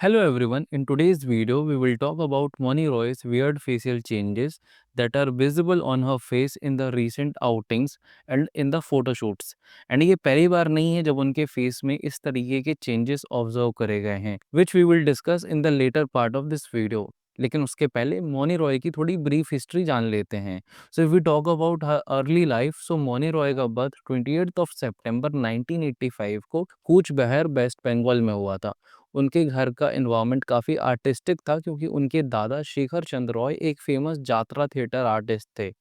Hello everyone, in today's video we will talk about Moni Roy's weird facial changes that are visible on her face in the recent outings and in the photo shoots. And ये पहली बार नहीं है जब उनके face में इस तरीके के चेंजेस ऑब्जर्व करे गए हैं, which we will discuss in the later part of this video. लेकिन उसके पहले मोनी रॉय की थोड़ी ब्रीफ हिस्ट्री जान लेते हैं. So if we talk about her early life, so Moni Roy का बर्थ 28 ऑफ सितंबर 1985 को कूच बहर वेस्ट बंगाल में हुआ था. उनके घर का एनवायरनमेंट काफ़ी आर्टिस्टिक था क्योंकि उनके दादा शेखर चंद्र रॉय एक फेमस जात्रा थिएटर आर्टिस्ट थे.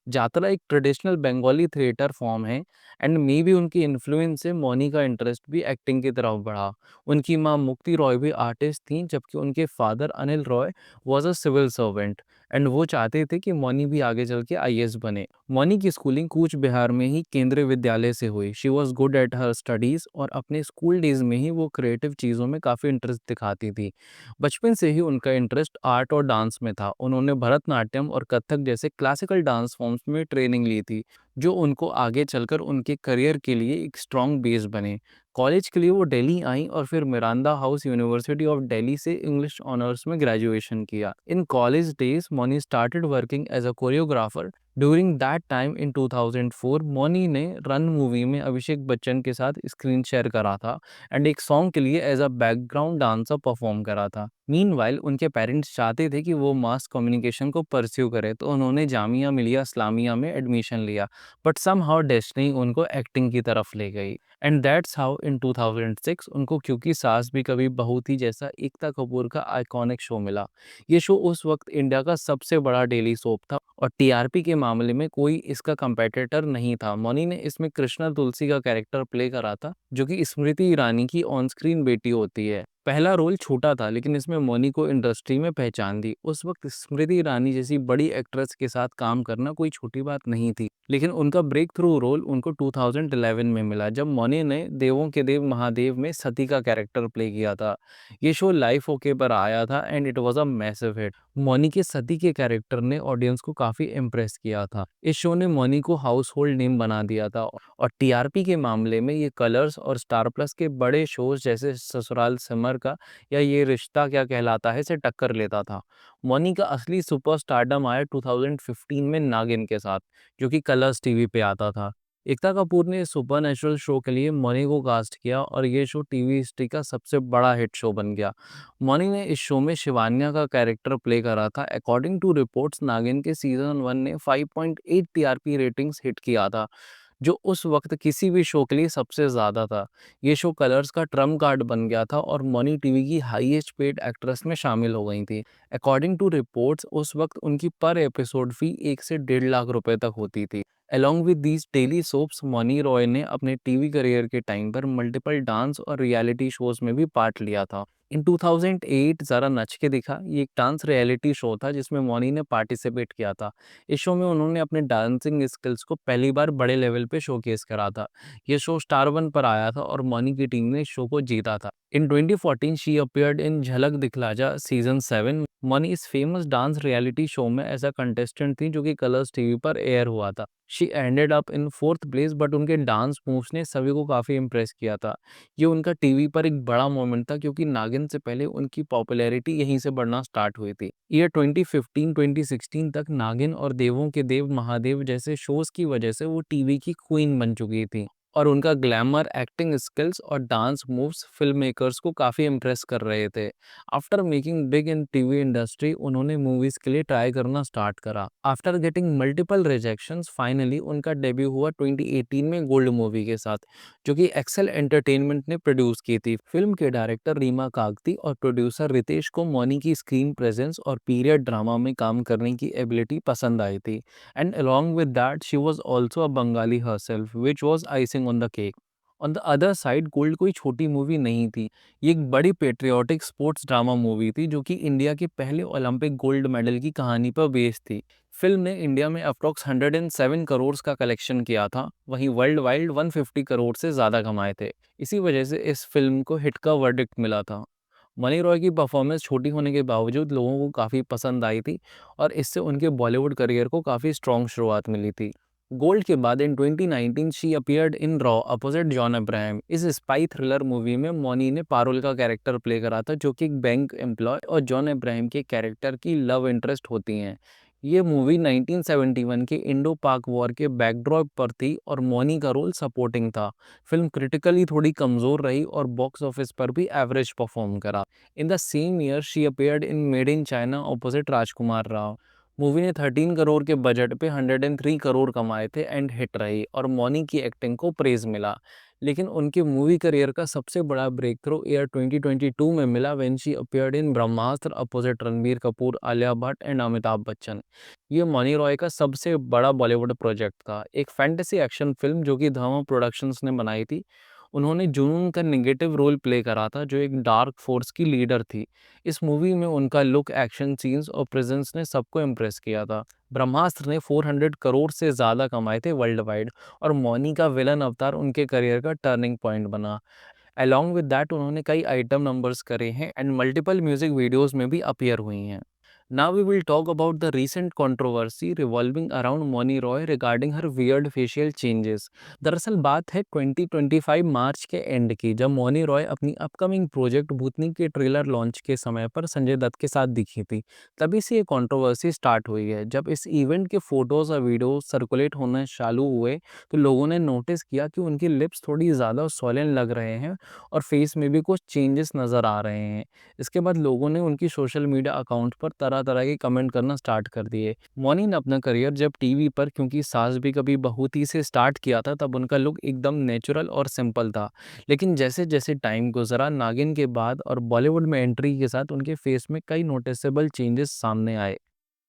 जात्रा एक ट्रेडिशनल बंगाली थिएटर फॉर्म है एंड मे बी उनकी इन्फ्लुएंस से मौनी का इंटरेस्ट भी एक्टिंग की तरफ बढ़ा. उनकी माँ मुक्ति रॉय भी आर्टिस्ट थीं जबकि उनके father Anil Roy was a civil servant and वो चाहते थे कि मौनी भी आगे चल के आईएएस बने. मौनी की स्कूलिंग कूच बिहार में ही केंद्रीय विद्यालय से हुई. She was good at her studies और अपने स्कूल डेज में ही वो क्रिएटिव चीज़ों में काफ़ी इंटरेस्ट दिखाती थी. बचपन से ही उनका इंटरेस्ट आर्ट और डांस में था. उन्होंने भरतनाट्यम और कथक जैसे क्लासिकल डांस फॉर्म्स में ट्रेनिंग ली थी, जो उनको आगे चलकर उनके करियर के लिए एक स्ट्रॉन्ग बेस बने. कॉलेज के लिए वो दिल्ली आई और फिर Miranda House University of Delhi से इंग्लिश ऑनर्स में ग्रेजुएशन किया. In college days Mouni started working as a choreographer. During that time in 2004 Mouni ने रन मूवी में अभिषेक बच्चन के साथ स्क्रीन शेयर करा था एंड एक सॉन्ग के लिए as a background dancer perform करा था. मीनवाइल उनके पेरेंट्स चाहते थे कि वो मास कम्युनिकेशन को परस्यू करे, तो उन्होंने जामिया मिलिया इस्लामिया में एडमिशन लिया. बट समहाउ डेस्टिनी उनको एक्टिंग की तरफ ले गई एंड दैट्स हाउ इन 2006 उनको क्योंकि सास भी कभी बहू थी जैसा एकता कपूर का आइकॉनिक शो मिला. ये शो उस वक्त इंडिया का सबसे बड़ा डेली सोप था और टीआरपी के मामले में कोई इसका कंपेटिटर नहीं था. मौनी ने इसमें कृष्णा तुलसी का कैरेक्टर प्ले करा था, जो कि स्मृति ईरानी की ऑन स्क्रीन बेटी होती है. पहला रोल छोटा था लेकिन इसमें मौनी को इंडस्ट्री में पहचान दी. उस वक्त स्मृति ईरानी जैसी बड़ी एक्ट्रेस के साथ काम करना कोई छोटी बात नहीं थी, लेकिन उनका ब्रेक थ्रू रोल उनको 2011 में मिला जब मौनी ने देवों के देव महादेव में सती का कैरेक्टर प्ले किया था. ये शो लाइफ ओके पर आया था and it was a massive hit. Mouni के सती के कैरेक्टर ने ऑडियंस को काफी इम्प्रेस किया था. इस शो ने मौनी को हाउस होल्ड नेम बना दिया था और टीआरपी के मामले में ये कलर्स और स्टार प्लस के बड़े शोज जैसे ससुराल सिमर का या ये रिश्ता क्या कहलाता है से टक्कर लेता था. मौनी का असली सुपरस्टारडम आया 2015 में नागिन के साथ, जो कि कलर्स टीवी पे आता था. एकता कपूर ने सुपरनैचुरल शो के लिए मौनी को कास्ट किया और ये शो टीवी हिस्ट्री का सबसे बड़ा हिट शो बन गया. मौनी ने इस शो में शिवान्या का कैरेक्टर प्ले करा था. अकॉर्डिंग टू रिपोर्ट्स नागिन के सीजन 1 ने 5.8 टीआरपी रेटिंग्स हिट किया था, जो उस वक्त किसी भी शो के लिए सबसे ज़्यादा था. ये शो कलर्स का ट्रम्प कार्ड बन गया था और मौनी टीवी की हाईएस्ट पेड एक्ट्रेस में शामिल हो गई थी. अकॉर्डिंग टू रिपोर्ट्स उस वक्त उनकी पर एपिसोड फी 1 से 1.5 लाख रुपए तक होती थी. Along with these daily soaps, Mouni Roy ने अपने टीवी करियर के टाइम पर मल्टीपल डांस और रियलिटी शोज में भी पार्ट लिया था. इन 2008 ज़रा नच के दिखा, ये एक डांस रियलिटी शो था जिसमें मौनी ने पार्टिसिपेट किया था. इस शो में उन्होंने अपने डांसिंग स्किल्स को पहली बार बड़े लेवल पे शोकेस करा था. ये शो स्टार वन पर आया था और मौनी की टीम ने इस शो को जीता था. इन 2014 शी अपीयर्ड इन झलक दिखला जा सीजन 7. मौनी इस फेमस डांस रियलिटी शो में ऐसा कंटेस्टेंट थी जो कि कलर्स टीवी पर एयर हुआ था. She ended up in fourth place but उनके डांस मूव्स ने सभी को काफ़ी इम्प्रेस किया था. ये उनका टीवी पर एक बड़ा मोमेंट था क्योंकि नागिन से पहले उनकी पॉपुलैरिटी यहीं से बढ़ना स्टार्ट हुई थी. ईयर 2015-2016 तक नागिन और देवों के देव महादेव जैसे शोज की वजह से वो टीवी की क्वीन बन चुकी थी और उनका ग्लैमर, एक्टिंग स्किल्स और डांस मूव्स फिल्म मेकर्स को काफ़ी इम्प्रेस कर रहे थे. After making big in TV industry उन्होंने मूवीज के लिए ट्राई करना स्टार्ट करा. After getting multiple rejections finally उनका डेब्यू हुआ 2018 में गोल्ड मूवी के साथ, जो कि एक्सेल एंटरटेनमेंट ने प्रोड्यूस की थी. फिल्म के डायरेक्टर रीमा कागती और प्रोड्यूसर रितेश को मौनी की स्क्रीन प्रेजेंस और पीरियड ड्रामा में काम करने की एबिलिटी पसंद आई थी. And along with that, she was also a Bengali herself, which was icing on the cake. On the other side, gold कोई छोटी मूवी नहीं थी. ये एक बड़ी पेट्रियाटिक स्पोर्ट्स ड्रामा मूवी थी जो कि इंडिया के पहले ओलंपिक गोल्ड मेडल की कहानी पर बेस्ड थी. फिल्म ने इंडिया में अप्रॉक्स 107 करोड़ का कलेक्शन किया था, वहीं वर्ल्ड वाइड 150 करोड़ से ज़्यादा कमाए थे. इसी वजह से इस फिल्म को हिट का वर्डिक्ट मिला था. मनी रॉय की परफॉर्मेंस छोटी होने के बावजूद लोगों को काफ़ी पसंद आई थी और इससे उनके बॉलीवुड करियर को काफ़ी स्ट्रॉन्ग शुरुआत मिली थी. गोल्ड के बाद इन 2019 she appeared in raw opposite John Abraham. इस स्पाई थ्रिलर मूवी में मॉनी ने पारुल का कैरेक्टर प्ले करा था, जो कि एक बैंक एम्प्लॉय और जॉन अब्राहम के कैरेक्टर की लव इंटरेस्ट होती हैं। ये मूवी 1971 के इंडो पाक वॉर के बैकड्रॉप पर थी और मॉनी का रोल सपोर्टिंग था। फिल्म क्रिटिकली थोड़ी कमज़ोर रही और बॉक्स ऑफिस पर भी एवरेज परफॉर्म करा। In the same year she appeared in made in China opposite Rajkumar Rao. Movie ने 13 करोड़ के बजट पे 103 करोड़ कमाए थे एंड हिट रही और मौनी की एक्टिंग को प्रेज मिला। लेकिन उनके मूवी करियर का सबसे बड़ा ब्रेक थ्रू ईयर 2022 में मिला when she appeared in Brahmastra opposite Ranbir Kapoor, Alia Bhatt and Amitabh Bachchan. ये मौनी रॉय का सबसे बड़ा बॉलीवुड प्रोजेक्ट था, एक फैंटेसी एक्शन फिल्म जो कि धर्मा प्रोडक्शंस ने बनाई थी। उन्होंने जुनून का नेगेटिव रोल प्ले करा था, जो एक डार्क फोर्स की लीडर थी। इस मूवी में उनका लुक, एक्शन सीन्स और प्रेजेंस ने सबको इम्प्रेस किया था। ब्रह्मास्त्र ने 400 करोड़ से ज़्यादा कमाए थे वर्ल्ड वाइड और मौनी का विलन अवतार उनके करियर का टर्निंग पॉइंट बना। अलॉन्ग विद दैट उन्होंने कई आइटम नंबर्स करे हैं एंड मल्टीपल म्यूजिक वीडियोस में भी अपीयर हुई हैं। Now we will talk about the recent controversy revolving around Moni Roy regarding her weird facial changes. दरअसल बात है 2025 मार्च के एंड की, जब मौनी रॉय अपनी अपकमिंग प्रोजेक्ट भूतनी के ट्रेलर लॉन्च के समय पर संजय दत्त के साथ दिखी थी। तभी से ये कंट्रोवर्सी स्टार्ट हुई है। जब इस इवेंट के फोटोज और वीडियो सर्कुलेट होना चालू हुए तो लोगों ने नोटिस किया कि उनकी लिप्स थोड़ी ज़्यादा सॉलिन लग रहे हैं और फेस में भी कुछ चेंजेस नज़र आ रहे हैं। इसके बाद लोगों ने उनकी सोशल मीडिया अकाउंट पर तरह-तरह के कमेंट करना स्टार्ट कर दिए। मौनी ने अपना करियर जब टीवी पर क्योंकि सास भी कभी बहू थी से स्टार्ट किया था, तब उनका लुक एकदम नेचुरल और सिंपल था। लेकिन जैसे-जैसे टाइम गुज़रा, नागिन के बाद और बॉलीवुड में एंट्री के साथ उनके फेस में कई नोटिसेबल चेंजेस सामने आए।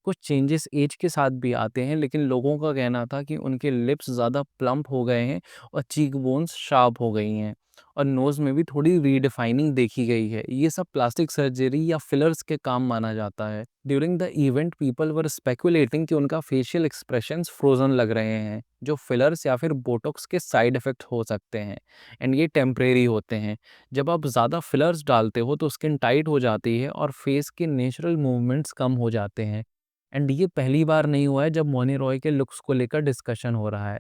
कुछ चेंजेस एज के साथ भी आते हैं, लेकिन लोगों का कहना था कि उनके लिप्स ज़्यादा प्लम्प हो गए हैं और चीक बोन्स शार्प हो गई हैं और नोज़ में भी थोड़ी रीडिफाइनिंग देखी गई है। ये सब प्लास्टिक सर्जरी या फिलर्स के काम माना जाता है। During the event people were speculating कि उनका फेशियल एक्सप्रेशंस फ्रोजन लग रहे हैं, जो फिलर्स या फिर बोटॉक्स के साइड इफेक्ट हो सकते हैं एंड ये टेम्परेरी होते हैं। जब आप ज़्यादा फिलर्स डालते हो तो स्किन टाइट हो जाती है और फेस के नेचुरल मूवमेंट्स कम हो जाते हैं। एंड ये पहली बार नहीं हुआ है जब मौनी रॉय के लुक्स को लेकर डिस्कशन हो रहा है।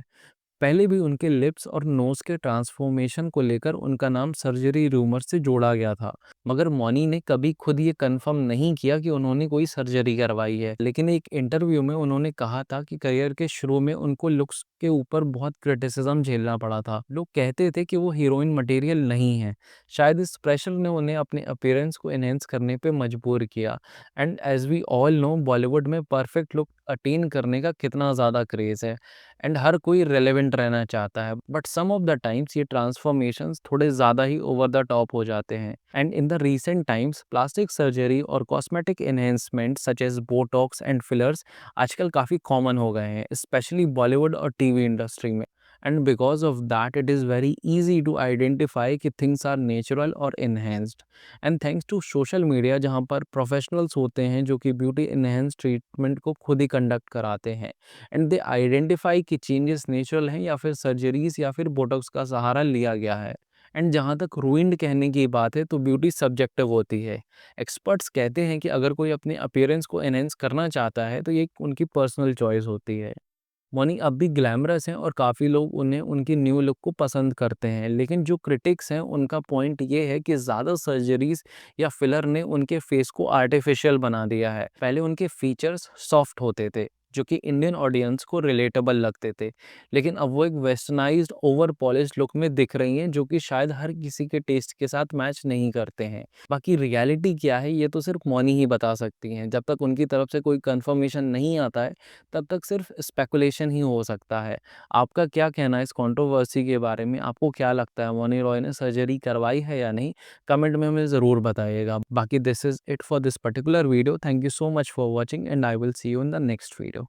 पहले भी उनके लिप्स और नोज़ के ट्रांसफॉर्मेशन को लेकर उनका नाम सर्जरी रूमर से जोड़ा गया था, मगर मौनी ने कभी खुद ये कंफर्म नहीं किया कि उन्होंने कोई सर्जरी करवाई है। लेकिन एक इंटरव्यू में उन्होंने कहा था कि करियर के शुरू में उनको लुक्स के ऊपर बहुत क्रिटिसिज्म झेलना पड़ा था। लोग कहते थे कि वो हीरोइन मटेरियल नहीं है। शायद इस प्रेशर ने उन्हें अपने अपीयरेंस को एनहेंस करने पे मजबूर किया। And as we all know, Bollywood में परफेक्ट लुक अटेन करने का कितना ज़्यादा क्रेज़ है एंड हर कोई रेलेवेंट रहना चाहता है, but some of the times ये ट्रांसफॉर्मेशंस थोड़े ज़्यादा ही ओवर द टॉप हो जाते हैं। And in the recent times plastic surgery और cosmetic enhancement such as botox and fillers आजकल काफ़ी कॉमन हो गए हैं, स्पेशली बॉलीवुड और टीवी इंडस्ट्री में। And because of that it is very easy to identify कि थिंग्स आर नेचुरल और enhanced. And thanks to social media, जहाँ पर प्रोफेशनल्स होते हैं जो कि ब्यूटी इन्हेंस ट्रीटमेंट को खुद ही कंडक्ट कराते हैं एंड दे आइडेंटिफाई कि चेंजेस नेचुरल हैं या फिर सर्जरीज या फिर बोटॉक्स का सहारा लिया गया है। एंड जहाँ तक रूइंड कहने की बात है तो ब्यूटी सब्जेक्टिव होती है। एक्सपर्ट्स कहते हैं कि अगर कोई अपने अपीयरेंस को एनहेंस करना चाहता है तो ये उनकी पर्सनल चॉइस होती है। मौनी अब भी ग्लैमरस हैं और काफ़ी लोग उन्हें उनकी न्यू लुक को पसंद करते हैं, लेकिन जो क्रिटिक्स हैं उनका पॉइंट ये है कि ज़्यादा सर्जरीज या फिलर ने उनके फेस को आर्टिफिशियल बना दिया है। पहले उनके फीचर्स सॉफ्ट होते थे जो कि इंडियन ऑडियंस को रिलेटेबल लगते थे, लेकिन अब वो एक वेस्टर्नाइज्ड ओवर पॉलिश्ड लुक में दिख रही हैं जो कि शायद हर किसी के टेस्ट के साथ मैच नहीं करते हैं। बाकी रियलिटी क्या है ये तो सिर्फ मौनी ही बता सकती हैं। जब तक उनकी तरफ से कोई कंफर्मेशन नहीं आता है तब तक सिर्फ स्पेकुलेशन ही हो सकता है। आपका क्या कहना है इस कंट्रोवर्सी के बारे में? आपको क्या लगता है मौनी रॉय ने सर्जरी करवाई है या नहीं? कमेंट में हमें ज़रूर बताइएगा। बाकी this is it for this particular video. Thank you so much for watching and I will see you in the next video.